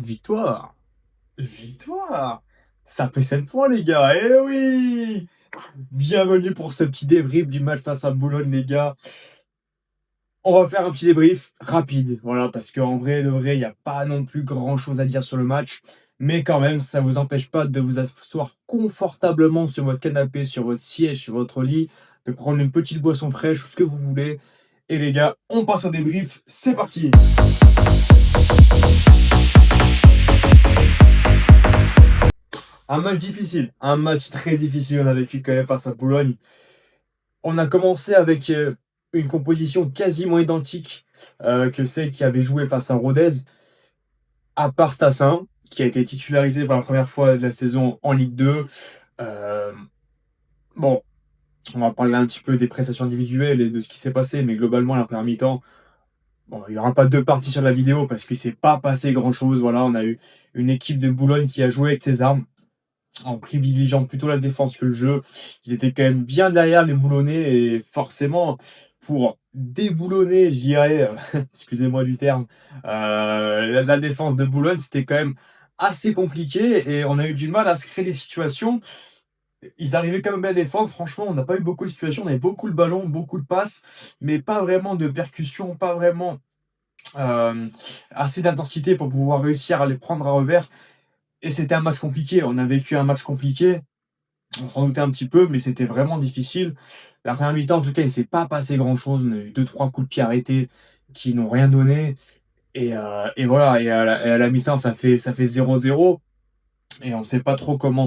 Victoire! Victoire! Ça fait 7 points, les gars! Eh oui! Bienvenue pour ce petit débrief du match face à Boulogne, les gars. On va faire un petit débrief rapide, voilà, parce qu'en vrai de vrai, il n'y a pas non plus grand-chose à dire sur le match. Mais quand même, ça ne vous empêche pas de vous asseoir confortablement sur votre canapé, sur votre siège, sur votre lit, de prendre une petite boisson fraîche ou ce que vous voulez. Et les gars, on passe au débrief. C'est parti! Un match difficile, un match très difficile, on a vécu quand même face à Boulogne. On a commencé avec une composition quasiment identique que celle qui avait joué face à Rodez, à part Stassin, qui a été titularisé pour la première fois de la saison en Ligue 2. Euh, bon, on va parler un petit peu des prestations individuelles et de ce qui s'est passé, mais globalement, la première mi-temps, bon, il n'y aura pas deux parties sur la vidéo parce qu'il ne s'est pas passé grand-chose. Voilà, on a eu une équipe de Boulogne qui a joué avec ses armes, en privilégiant plutôt la défense que le jeu. Ils étaient quand même bien derrière les Boulonnais et forcément, pour déboulonner, je dirais, excusez-moi du terme, la défense de Boulogne, c'était quand même assez compliqué et on a eu du mal à se créer des situations. Ils arrivaient quand même à défendre. Franchement, on n'a pas eu beaucoup de situations. On avait beaucoup de ballons, beaucoup de passes, mais pas vraiment de percussion, pas vraiment euh, assez d'intensité pour pouvoir réussir à les prendre à revers. Et c'était un match compliqué. On a vécu un match compliqué. On s'en doutait un petit peu, mais c'était vraiment difficile. La première mi-temps, en tout cas, il ne s'est pas passé grand-chose. On a eu deux, trois coups de pied arrêtés qui n'ont rien donné. Et voilà, et à la mi-temps, ça fait 0-0. Et on ne sait pas trop comment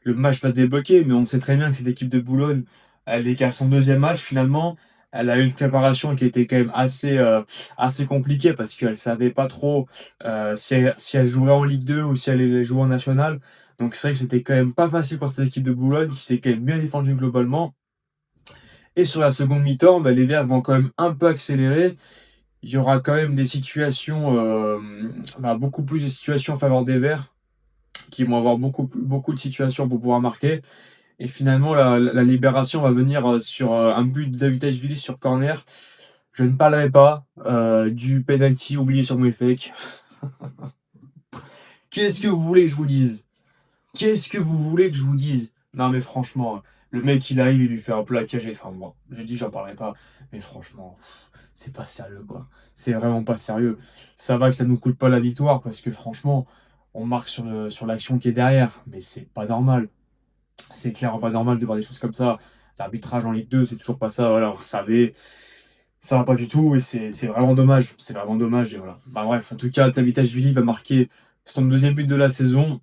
le match va se débloquer, mais on sait très bien que cette équipe de Boulogne, elle est qu'à son deuxième match finalement. Elle a eu une préparation qui était quand même assez compliquée parce qu'elle ne savait pas trop si elle jouerait en Ligue 2 ou si elle allait jouer en National. Donc c'est vrai que c'était quand même pas facile pour cette équipe de Boulogne qui s'est quand même bien défendue globalement. Et sur la seconde mi-temps, bah, les Verts vont quand même un peu accélérer. Il y aura quand même des situations, beaucoup plus de situations en faveur des Verts qui vont avoir beaucoup de situations pour pouvoir marquer. Et finalement, la libération va venir sur un but de Davidashvili sur corner. Je ne parlerai pas du penalty oublié sur Mouefek. Qu'est-ce que vous voulez que je vous dise? Qu'est-ce que vous voulez que je vous dise? Non, mais franchement, le mec, il arrive, il lui fait un plaquage. Enfin, moi, j'ai dit, j'en parlerai pas. Mais franchement, c'est pas sérieux, quoi. C'est vraiment pas sérieux. Ça va que ça nous coûte pas la victoire parce que franchement, on marque sur l'action qui est derrière. Mais c'est pas normal. C'est clairement pas normal de voir des choses comme ça. L'arbitrage en Ligue 2, c'est toujours pas ça. Voilà, on le savait. Ça va pas du tout et c'est vraiment dommage. C'est vraiment dommage. Et voilà. Bah, bref, en tout cas, Davidashvili va marquer son deuxième but de la saison.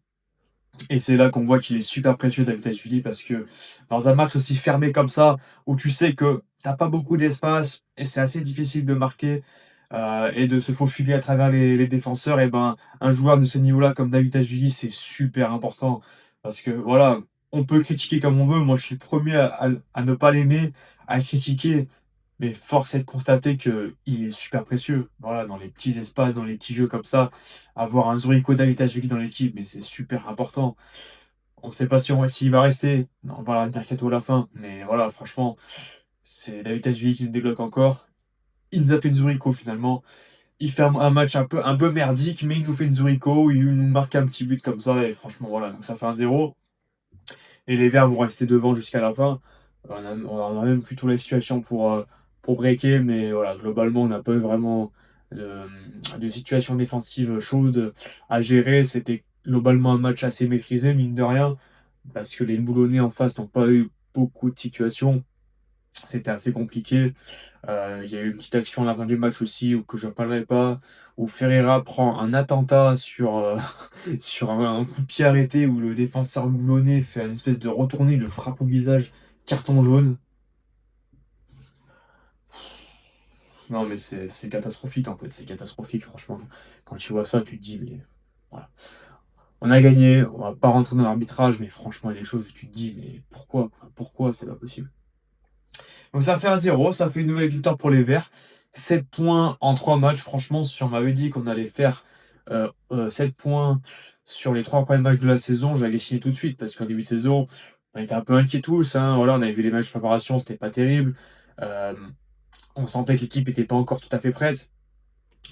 Et c'est là qu'on voit qu'il est super précieux, Davidashvili, parce que dans un match aussi fermé comme ça, où tu sais que t'as pas beaucoup d'espace et c'est assez difficile de marquer et de se faufiler à travers les défenseurs, et ben un joueur de ce niveau-là comme Davidashvili, c'est super important. Parce que voilà, on peut le critiquer comme on veut. Moi, je suis le premier à ne pas l'aimer, à le critiquer. Mais force est de constater qu'il est super précieux. Voilà, dans les petits espaces, dans les petits jeux comme ça, avoir un Zurigo Davidashvili dans l'équipe, mais c'est super important. On ne sait pas s'il va rester. Non, on parlera de mercato à la fin. Mais voilà, franchement, c'est Davidashvili qui nous débloque encore. Il nous a fait une Zurigo finalement. Il fait un match un peu merdique, mais il nous fait une Zurigo. Il nous marque un petit but comme ça. Et franchement, voilà, donc ça fait un 0. Et les Verts vont rester devant jusqu'à la fin. On a même plutôt la situation pour breaker, mais voilà, globalement, on n'a pas eu vraiment de, de situation défensive chaude à gérer. C'était globalement un match assez maîtrisé, mine de rien, parce que les Boulonnais en face n'ont pas eu beaucoup de situations. C'était assez compliqué. Il y a eu une petite action à la fin du match aussi, que je ne parlerai pas, où Ferreira prend un attentat sur un coup de pied arrêté, où le défenseur boulonnais fait une espèce de retourné, il le frappe au visage, carton jaune. Non, mais c'est catastrophique en fait, c'est catastrophique, franchement. Quand tu vois ça, tu te dis, mais voilà. On a gagné, on va pas rentrer dans l'arbitrage, mais franchement, il y a des choses où tu te dis, mais pourquoi? Enfin, pourquoi c'est pas possible? Donc ça fait un 0, ça fait une nouvelle victoire pour les Verts. 7 points en 3 matchs. Franchement, si on m'avait dit qu'on allait faire 7 points sur les 3 premiers matchs de la saison, j'allais signer tout de suite. Parce qu'en début de saison, on était un peu inquiets tous, hein. Voilà, on avait vu les matchs de préparation, c'était pas terrible. Euh, on sentait que l'équipe n'était pas encore tout à fait prête.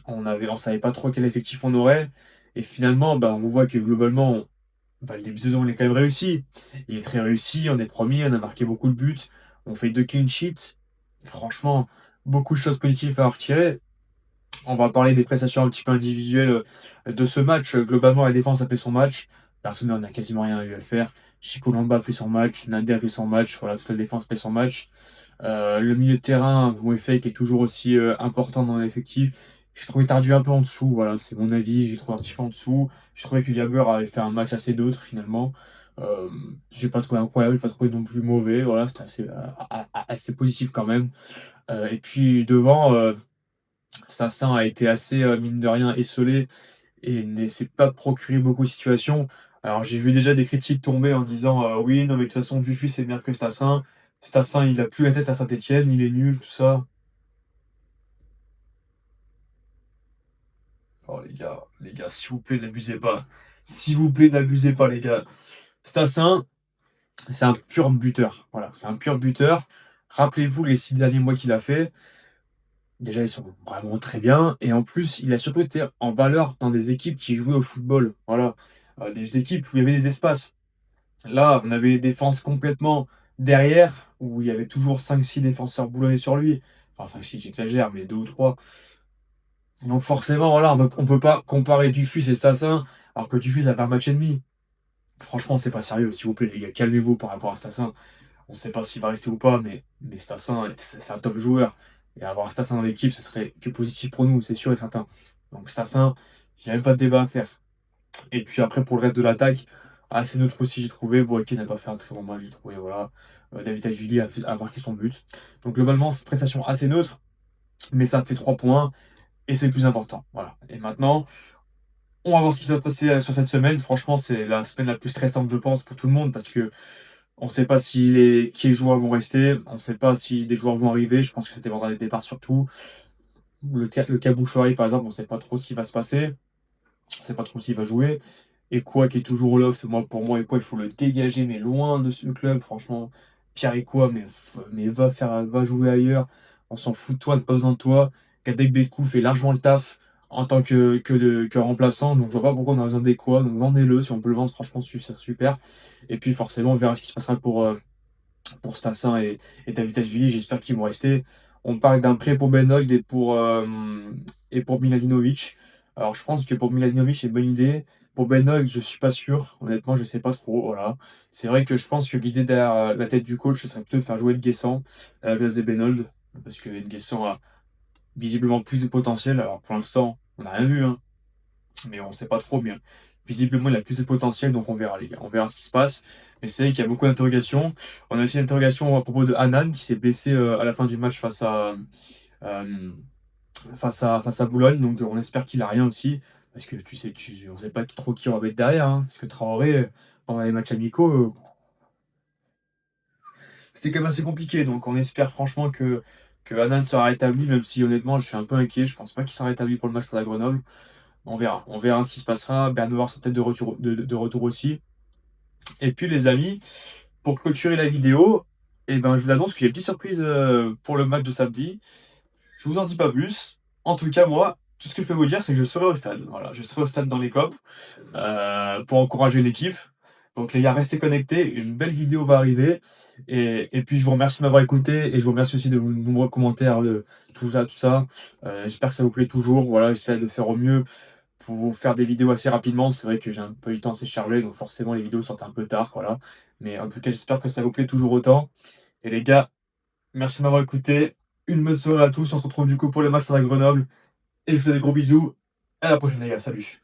On savait pas trop quel effectif on aurait. et finalement, bah, on voit que globalement, bah, le début de saison, il est quand même réussi. Il est très réussi, on est premier, on a marqué beaucoup de buts, on fait 2 clean sheets. Franchement, beaucoup de choses positives à en retirer. On va parler des prestations un petit peu individuelles de ce match. Globalement, la défense a fait son match. L'Arsenal n'a quasiment rien eu à faire. Chico Lamba a fait son match. Nader a fait son match. Voilà, toute la défense a fait son match. Le milieu de terrain, Wefek est toujours aussi important dans l'effectif. J'ai trouvé Tardieu un peu en dessous. Voilà, c'est mon avis. J'ai trouvé un petit peu en dessous. J'ai trouvé que Jaber avait fait un match assez neutre finalement. Euh, j'ai pas trouvé incroyable, j'ai pas trouvé non plus mauvais. Voilà, c'était assez positif quand même. Et puis devant. Sassin a été assez, mine de rien, esseulé et ne s'est pas procuré beaucoup de situations. Alors j'ai vu déjà des critiques tomber en disant, «Oui, non mais de toute façon Dufus c'est meilleur que Stassin. Stassin il a plus la tête à Saint-Étienne, il est nul, tout ça». Oh les gars, s'il vous plaît, n'abusez pas. S'il vous plaît, n'abusez pas les gars. Stassin, c'est un pur buteur. Voilà, c'est un pur buteur. Rappelez-vous les 6 derniers mois qu'il a fait. Déjà, ils sont vraiment très bien et en plus, il a surtout été en valeur dans des équipes qui jouaient au football. Voilà, des équipes où il y avait des espaces. Là, on avait des défenses complètement derrière, où il y avait toujours 5 6 défenseurs boulonnés sur lui. Enfin 5 6, j'exagère, mais 2 ou 3. Donc forcément, voilà, on peut pas comparer Dufus et Stassin, alors que Dufus a fait un match et demi. Franchement, c'est pas sérieux, s'il vous plaît les gars, calmez-vous par rapport à Stassin. On ne sait pas s'il va rester ou pas, mais Stassin, c'est un top joueur. Et avoir Stassin dans l'équipe, ce serait que positif pour nous, c'est sûr et certain. Donc Stassin, il n'y a même pas de débat à faire. Et puis après, pour le reste de l'attaque, assez neutre aussi, j'ai trouvé. Boaké n'a pas fait un très bon match, j'ai trouvé. Voilà. David Ajvili a marqué son but. Donc globalement, c'est une prestation assez neutre, mais ça fait 3 points et c'est le plus important. Voilà. Et maintenant, on va voir ce qui va se passer sur cette semaine. Franchement, c'est la semaine la plus stressante, je pense, pour tout le monde parce que on ne sait pas si qui les joueurs vont rester, on ne sait pas si des joueurs vont arriver. Je pense que c'était vendra des départs surtout. Le cas Bouchoirie, par exemple, on ne sait pas trop ce qui va se passer. On ne sait pas trop s'il va jouer. Et quoi qui est toujours au loft, pour moi, et quoi, il faut le dégager, mais loin de ce club, franchement. Pierre et quoi, mais va jouer ailleurs. On s'en fout de toi, on n'a pas besoin de toi. Kadek Bekou fait largement le taf en tant que remplaçant. Donc je vois pas pourquoi on a besoin des quoi. Donc vendez-le, si on peut le vendre, franchement, c'est super. Et puis forcément, on verra ce qui se passera pour Stassin et Davidashvili. J'espère qu'ils vont rester. On parle d'un prêt pour Benold et pour Miladinovic. Alors, je pense que pour Miladinovic, c'est une bonne idée. Pour Benold, je suis pas sûr. Honnêtement, je sais pas trop. Voilà. C'est vrai que je pense que l'idée derrière la tête du coach, ce serait plutôt de faire jouer Nguessan à la place de Benold. Parce que Nguessan a visiblement plus de potentiel. Alors, pour l'instant, on n'a rien vu, hein, mais on sait pas trop bien. Visiblement, il a plus de potentiel, donc on verra, les gars. On verra ce qui se passe. Mais c'est vrai qu'il y a beaucoup d'interrogations. On a aussi une interrogation à propos de Hanan, qui s'est blessé à la fin du match euh, face à Boulogne. Donc on espère qu'il a rien aussi. Parce que tu sais, on sait pas trop qui on va mettre derrière, hein. Parce que Traoré, pendant les matchs amicaux, c'était quand même assez compliqué. Donc on espère franchement que Hanan sera rétabli, même si honnêtement, je suis un peu inquiet. Je pense pas qu'il sera rétabli pour le match face à Grenoble. On verra. On verra ce qui se passera. Bernard sera peut-être de retour aussi. Et puis les amis, pour clôturer la vidéo, je vous annonce qu'il y a une petite surprise pour le match de samedi. Je vous en dis pas plus. En tout cas, moi, tout ce que je peux vous dire, c'est que je serai au stade. Voilà, je serai au stade dans les COP pour encourager l'équipe. Donc les gars, restez connectés. Une belle vidéo va arriver. Et puis je vous remercie de m'avoir écouté et je vous remercie aussi de vos nombreux commentaires, tout ça, tout ça. J'espère que ça vous plaît toujours. Voilà, j'essaie de faire au mieux pour vous faire des vidéos assez rapidement. C'est vrai que j'ai un peu eu le temps assez chargé, donc forcément les vidéos sortent un peu tard, voilà. Mais en tout cas, j'espère que ça vous plaît toujours autant. Et les gars, merci de m'avoir écouté. Une bonne soirée à tous. On se retrouve du coup pour les matchs face à Grenoble. Et je vous fais des gros bisous. À la prochaine les gars, salut.